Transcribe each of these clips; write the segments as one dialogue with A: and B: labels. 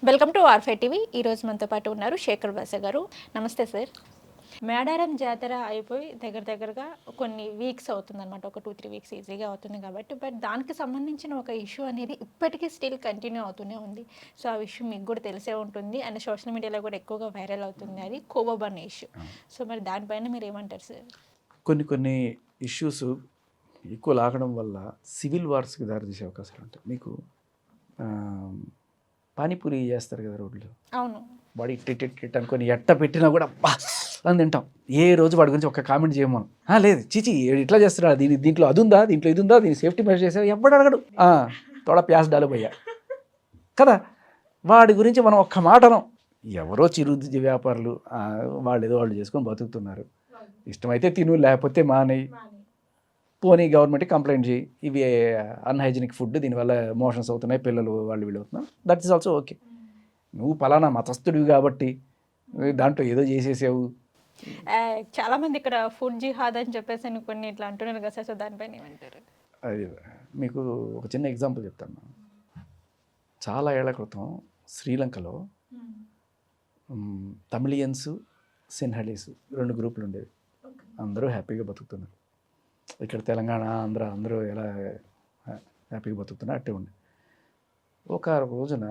A: Welcome to R5 TV. ఈరోజు మనతో పాటు ఉన్నారు శేఖర్ బాసా గారు. నమస్తే సార్. మేడారం జాతర అయిపోయి దగ్గరగా కొన్ని వీక్స్ అవుతుందన్నమాట. ఒక 2-3 వీక్స్ ఈజీగా అవుతుంది కాబట్టి, బట్ దానికి సంబంధించిన ఒక ఇష్యూ అనేది ఇప్పటికీ స్టిల్ కంటిన్యూ అవుతూనే ఉంది. సో ఆ విషయం మీకు కూడా తెలిసే ఉంటుంది అండ్ సోషల్ మీడియాలో కూడా ఎక్కువగా వైరల్ అవుతుంది. అది కోబోబన్ ఇష్యూ. సో మరి దానిపైన మీరు ఏమంటారు సార్?
B: కొన్ని ఇష్యూస్ ఎక్కువ లాగడం వల్ల సివిల్ వార్స్కి దారితీసే అవకాశాలు ఉంటాయి. మీకు పానీపూరి చేస్తారు కదా రోడ్లో,
A: అవును.
B: వాడు ఇట్ అనుకొని ఎట్ట పెట్టినా కూడా బా అని తింటాం. ఏ రోజు వాడి గురించి ఒక కామెంట్ చేయమను, లేదు చీచి ఇట్లా చేస్తున్నా, దీంట్లో అది ఉందా, దీంట్లో ఇది ఉందా, దీన్ని సేఫ్టీ మెజర్ చేసా, ఎవడు అడగడు. తోడ ప్యాస్ డాలు పోయా కదా, వాడి గురించి మనం ఒక్క మాటనం. ఎవరో చిరు వ్యాపారులు వాళ్ళు ఏదో వాళ్ళు చేసుకొని బతుకుతున్నారు. ఇష్టమైతే తిను, లేకపోతే మానేయి. పోనీ గవర్నమెంట్కి కంప్లైంట్ చేయి, ఇవి అన్హైజీనిక్ ఫుడ్, దీనివల్ల మోషన్స్ అవుతున్నాయి, పిల్లలు వాళ్ళు వీళ్ళు అవుతున్నారు, దట్ ఈస్ ఆల్సో ఓకే. నువ్వు పలానా మతస్థుడివి కాబట్టి దాంట్లో ఏదో చేసేసావు.
A: చాలా మంది ఇక్కడ ఫుడ్ జిహాద్ అని చెప్పేసి కొన్ని ఇట్లా అంటున్నారు కదా సార్. సో దానిపైన ఏమంటారు?
B: అది మీకు ఒక చిన్న ఎగ్జాంపుల్ చెప్తాను. చాలా ఏళ్ల క్రితం శ్రీలంకలో తమిళియన్స్, సిన్హలీస్ 2 గ్రూపులు ఉండేవి. అందరూ హ్యాపీగా బతుకుతున్నారు. ఇక్కడ తెలంగాణ, ఆంధ్ర అందరూ ఎలా హ్యాపీగా బతుకుతున్నారు అట్టే ఉండే. ఒక రోజున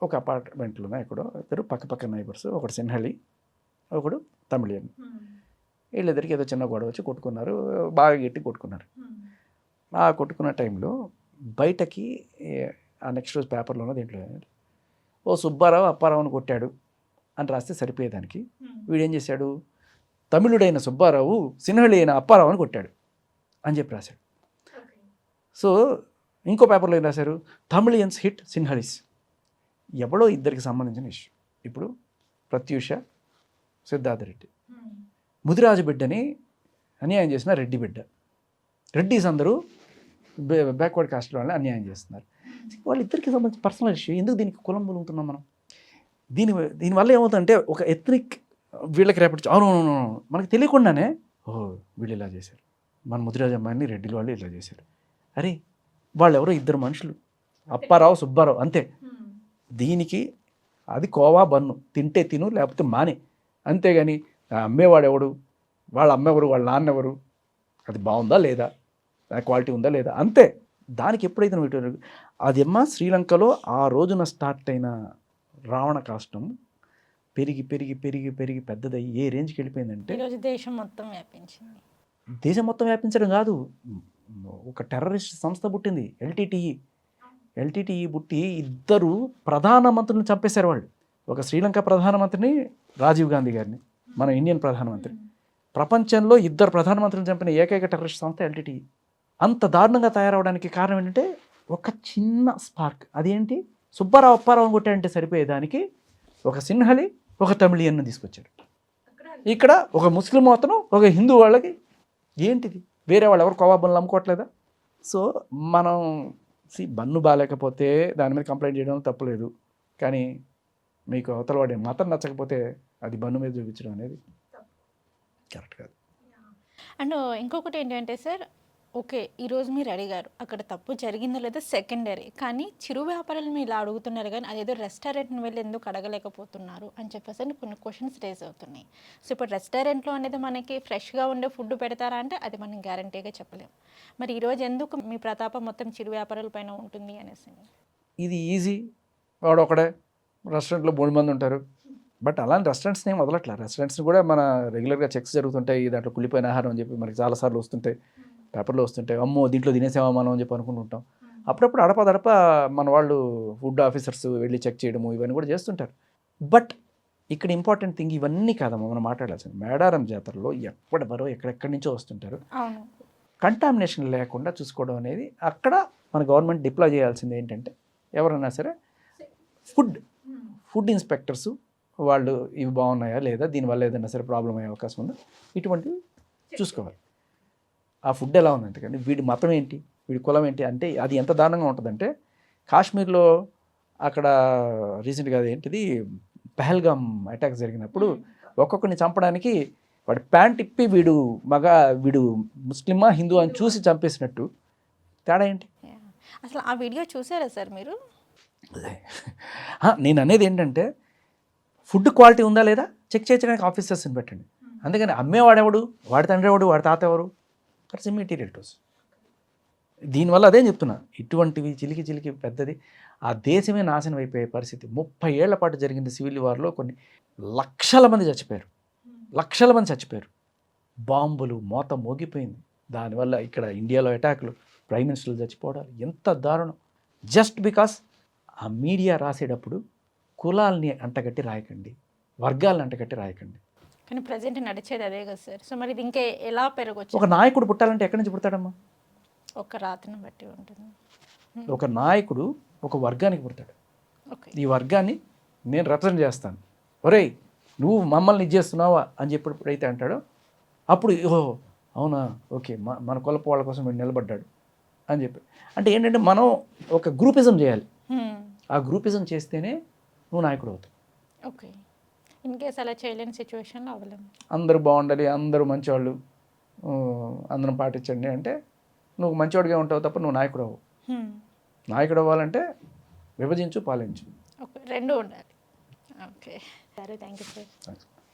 B: ఒక అపార్ట్మెంట్లోనే ఎక్కడో ఇద్దరు పక్క నైబర్స్, ఒకడు సిన్హలి, ఒకడు తమిళియన్. వీళ్ళిద్దరికి ఏదో చిన్న గొడవ వచ్చి కొట్టుకున్నారు, బాగా గట్టి కొట్టుకున్నారు. ఆ కొట్టుకున్న టైంలో బయటకి ఆ నెక్స్ట్ రోజు పేపర్లోనో దీంట్లో ఓ సుబ్బారావు అప్పారావుని కొట్టాడు అని రాస్తే సరిపోయేదానికి వీడేం చేశాడు, తమిళుడైన సుబ్బారావు సిన్హళి అయిన అప్పారావుని కొట్టాడు అని చెప్పి రాశాడు. సో ఇంకో పేపర్లో ఏం రాశారు, తమిళియన్స్ హిట్ సిన్హళీస్. ఎవడో ఇద్దరికి సంబంధించిన ఇష్యూ. ఇప్పుడు ప్రత్యూష, సిద్ధార్థ రెడ్డి, ముదిరాజు బిడ్డని అన్యాయం చేసిన రెడ్డి బిడ్డ. రెడ్డిస్ అందరూ బ్యాక్వర్డ్ కాస్ట్ వాళ్ళని అన్యాయం చేస్తున్నారు. వాళ్ళిద్దరికి సంబంధించిన పర్సనల్ ఇష్యూ. ఎందుకు దీనికి కులం బలుగుతున్నాం మనం? దీనివల్ల ఏమవుతుందంటే ఒక ఎథనిక్ వీళ్ళకి రేపటి అవును మనకు తెలియకుండానే వీళ్ళు ఇలా చేశారు, మన ముదిరాజు అమ్మాయిని రెడ్డిల వాళ్ళు ఇలా చేశారు. అరే వాళ్ళు ఎవరో ఇద్దరు మనుషులు, అప్పారావు సుబ్బారావు అంతే. దీనికి అది కోవా బన్ను, తింటే తిను లేకపోతే మానే, అంతేగాని అమ్మేవాడు ఎవడు, వాళ్ళ అమ్మెవరు, వాళ్ళ నాన్న ఎవరు, అది బాగుందా లేదా, క్వాలిటీ ఉందా లేదా, అంతే. దానికి ఎప్పుడైతే నువ్వు అది శ్రీలంకలో ఆ రోజున స్టార్ట్ అయిన రావణ కాష్టం పెరిగి పెరిగి పెరిగి పెరిగి పెద్దదయ్యి ఏ రేంజ్కి వెళ్ళిపోయిందంటే
A: దేశం మొత్తం వ్యాపించింది.
B: దేశం మొత్తం వ్యాపించడం కాదు, ఒక టెర్రరిస్ట్ సంస్థ పుట్టింది, ఎల్టీటీఈ పుట్టి ఇద్దరు ప్రధానమంత్రులను చంపేశారు వాళ్ళు. ఒక శ్రీలంక ప్రధానమంత్రిని, రాజీవ్ గాంధీ గారిని, మన ఇండియన్ ప్రధానమంత్రి. ప్రపంచంలో ఇద్దరు ప్రధానమంత్రులను చంపిన ఏకైక టెర్రరిస్ట్ సంస్థ ఎల్టీటీఈ. అంత దారుణంగా తయారవడానికి కారణం ఏంటంటే ఒక చిన్న స్పార్క్. అదేంటి, సుబ్బారావు అప్పారావుని కొట్టాడంటే సరిపోయేదానికి ఒక సిన్హలి, ఒక తమిళియన్ను తీసుకొచ్చాడు. ఇక్కడ ఒక ముస్లిం అతను, ఒక హిందూ వాళ్ళకి ఏంటిది, వేరే వాళ్ళు ఎవరు కోవా అమ్ముకోవట్లేదా? సో మనం బన్ను బాగాలేకపోతే దాని మీద కంప్లైంట్ చేయడం తప్పులేదు, కానీ మీకు అవతల వాడే మతం నచ్చకపోతే అది బన్ను మీద చూపించడం అనేది కరెక్ట్ కాదు.
A: అండ్ ఇంకొకటి ఏంటంటే సార్, ఓకే ఈరోజు మీరు అడిగారు అక్కడ తప్పు జరిగిందో లేదో సెకండరీ, కానీ చిరు వ్యాపారాలు మీరు ఇలా అడుగుతున్నారు, కానీ అదేదో రెస్టారెంట్ని వెళ్ళి ఎందుకు అడగలేకపోతున్నారు అని చెప్పేసి కొన్ని క్వశ్చన్స్ రేజ్ అవుతున్నాయి. సో ఇప్పుడు రెస్టారెంట్లో అనేది మనకి ఫ్రెష్గా ఉండే ఫుడ్ పెడతారా అంటే అది మనం గ్యారంటీగా చెప్పలేము. మరి ఈరోజు ఎందుకు మీ ప్రతాపం మొత్తం చిరు వ్యాపారాల పైన ఉంటుంది అనేసి? ఇది
B: ఈజీ, వాడు ఒకడే రెస్టారెంట్లో 3 మంది ఉంటారు. బట్ అలాంటి రెస్టారెంట్స్ని ఏం వదలట్లా. రెస్టారెంట్స్ కూడా మన రెగ్యులర్గా చెక్స్ జరుగుతుంటాయి, దాంట్లో కుళ్ళిపోయిన ఆహారం అని చెప్పి మనకి చాలాసార్లు వస్తుంటాయి, పేపర్లో వస్తుంటాయి. అమ్మో దీంట్లో తినేసామా మనం అని చెప్పి అనుకుంటుంటాం. అప్పుడప్పుడు అడపదడప మన వాళ్ళు ఫుడ్ ఆఫీసర్స్ వెళ్ళి చెక్ చేయడము ఇవన్నీ కూడా చేస్తుంటారు. బట్ ఇక్కడ ఇంపార్టెంట్ థింగ్ ఇవన్నీ కాదమ్మా మనం మాట్లాడాల్సింది. మేడారం జాతరలో ఎప్పటివరో ఎక్కడెక్కడి నుంచో వస్తుంటారు. కంటామినేషన్ లేకుండా చూసుకోవడం అనేది అక్కడ మన గవర్నమెంట్ డిప్లాయ్ చేయాల్సింది ఏంటంటే, ఎవరైనా సరే ఫుడ్ ఇన్స్పెక్టర్స్ వాళ్ళు ఇవి బాగున్నాయా లేదా, దీనివల్ల ఏదైనా సరే ప్రాబ్లం అయ్యే అవకాశం ఉందా, ఇటువంటివి చూసుకోవాలి. ఆ ఫుడ్ ఎలా ఉందంటే, కానీ వీడి మతం ఏంటి, వీడి కులం ఏంటి అంటే అది ఎంత దారుణంగా ఉంటుందంటే, కాశ్మీర్లో అక్కడ రీసెంట్గా ఏంటిది పహల్గామ్ అటాక్ జరిగినప్పుడు ఒక్కొక్కరిని చంపడానికి వాడి ప్యాంట్ ఇప్పి వీడు ముస్లిమా హిందూ అని చూసి చంపేసినట్టు తేడా ఏంటి?
A: అసలు ఆ వీడియో చూసారా సార్ మీరు?
B: అదే. నేను అనేది ఏంటంటే ఫుడ్ క్వాలిటీ ఉందా లేదా చెక్ చేయడానికి ఆఫీసర్స్ని పెట్టండి. అందుకని అమ్మేవాడెవడు, వాడి తండ్రి ఎవడు, వాడి తాత ఎవరు, దట్స్ ఇమ్మీడియట్ టూస్. దీనివల్ల అదే చెప్తున్నా, ఇటువంటివి చిలికి చిలికి పెద్దది ఆ దేశమే నాశనం అయిపోయే పరిస్థితి. 30 ఏళ్ల పాటు జరిగింది సివిల్ వార్లో, కొన్ని లక్షల మంది చచ్చిపోయారు, లక్షల మంది చచ్చిపోయారు. బాంబులు మోత మోగిపోయింది. దానివల్ల ఇక్కడ ఇండియాలో అటాకులు, ప్రైమ్ మినిస్టర్లు చచ్చిపోవడాలు, ఎంత దారుణం. జస్ట్ బికాస్ ఆ మీడియా రాసేటప్పుడు కులాల్ని అంటగట్టి రాయకండి, వర్గాలను అంటగట్టి రాయకండి.
A: కానీ ప్రజెంట్ నడిచేది అదే కదా సార్. సో మరి ఇది ఇంకా ఎలా పెరగచ్చు?
B: ఒక నాయకుడు పుట్టాలంటే ఎక్కడి నుంచి పుడతాడమ్మా?
A: ఒక రాతను బట్టి ఉంటుంది.
B: ఒక నాయకుడు ఒక వర్గానికి పుడతాడు.
A: ఓకే.
B: ఈ వర్గాన్ని నేను రిప్రజెంట్ చేస్తాను, ఒరేయ్ నువ్వు మమ్మల్ని ఇది చేస్తున్నావా అని చెప్పి ఎప్పుడైతే అంటాడో అప్పుడు ఓహో అవునా ఓకే మన కులపు వాళ్ళ కోసం వీడు నిలబడ్డాడు అని చెప్పి. అంటే ఏంటంటే మనం ఒక గ్రూపిజం చేయాలి. ఆ గ్రూపిజం చేస్తేనే నువ్వు నాయకుడు అవుతావు.
A: ఓకే. ఇన్ కేస్ అలా చేయలేని సిచ్యువేషన్లో అవ్వలేము.
B: అందరూ బాగుండాలి, అందరూ మంచివాళ్ళు, అందరం పాటించండి అంటే నువ్వు మంచివాడిగా ఉంటావు తప్ప నువ్వు నాయకుడు అవ్వవు. నాయకుడు అవ్వాలంటే విభజించు, పాలించు.
A: ఓకే, రెండు ఉండాలి. ఓకే సరే, థ్యాంక్ యూ సార్.